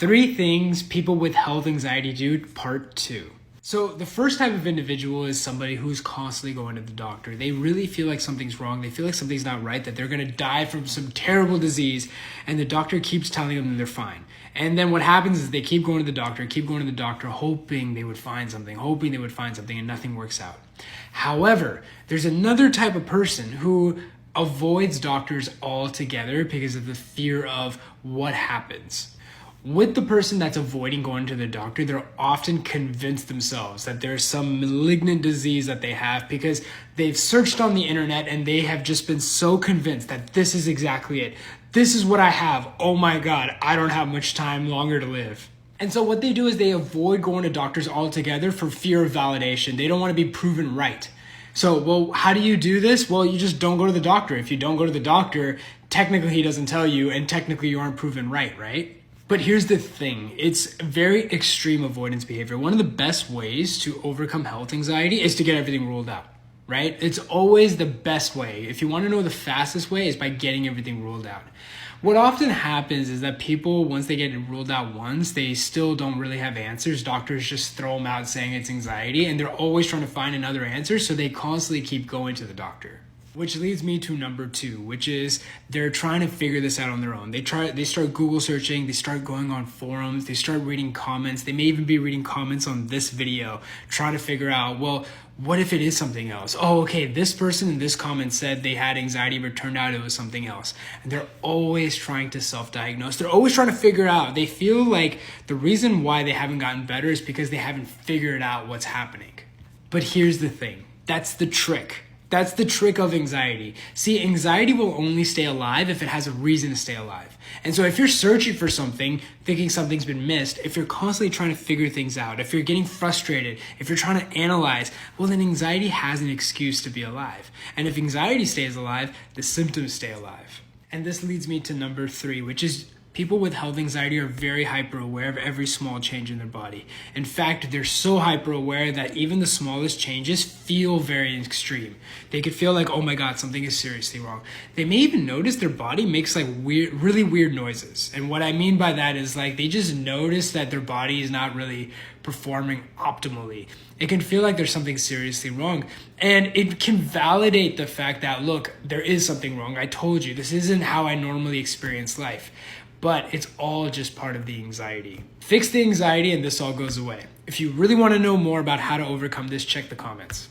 3 things people with health anxiety do, part 2. So the first type of individual is somebody who's constantly going to the doctor. They really feel like something's wrong. They feel like something's not right, that they're going to die from some terrible disease, and the doctor keeps telling them that they're fine. And then what happens is they keep going to the doctor, hoping they would find something, and nothing works out. However, there's another type of person who avoids doctors altogether because of the fear of what happens. With the person that's avoiding going to the doctor, they're often convinced themselves that there's some malignant disease that they have because they've searched on the internet and they have just been so convinced that this is exactly it. This is what I have. Oh my God, I don't have much time longer to live. And so what they do is they avoid going to doctors altogether for fear of validation. They don't want to be proven right. So, well, how do you do this? Well, you just don't go to the doctor. If you don't go to the doctor, technically he doesn't tell you and technically you aren't proven right? But here's the thing, it's very extreme avoidance behavior. One of the best ways to overcome health anxiety is to get everything ruled out, right? It's always the best way. If you want to know the fastest way, is by getting everything ruled out. What often happens is that people, once they get it ruled out once, they still don't really have answers. Doctors just throw them out saying it's anxiety, and they're always trying to find another answer, so they constantly keep going to the doctor. Which leads me to number 2, which is they're trying to figure this out on their own. They start Google searching, they start going on forums, they start reading comments. They may even be reading comments on this video, trying to figure out, well, what if it is something else? Oh, okay, this person in this comment said they had anxiety, but turned out it was something else. And they're always trying to self-diagnose. They're always trying to figure out. They feel like the reason why they haven't gotten better is because they haven't figured out what's happening. But here's the thing, that's the trick. That's the trick of anxiety. See, anxiety will only stay alive if it has a reason to stay alive. And so if you're searching for something, thinking something's been missed, if you're constantly trying to figure things out, if you're getting frustrated, if you're trying to analyze, well, then anxiety has an excuse to be alive. And if anxiety stays alive, the symptoms stay alive. And this leads me to number 3, which is people with health anxiety are very hyper-aware of every small change in their body. In fact, they're so hyper-aware that even the smallest changes feel very extreme. They could feel like, oh my God, something is seriously wrong. They may even notice their body makes like really weird noises. And what I mean by that is like they just notice that their body is not really performing optimally. It can feel like there's something seriously wrong. And it can validate the fact that, look, there is something wrong. I told you, this isn't how I normally experience life. But it's all just part of the anxiety. Fix the anxiety and this all goes away. If you really want to know more about how to overcome this, check the comments.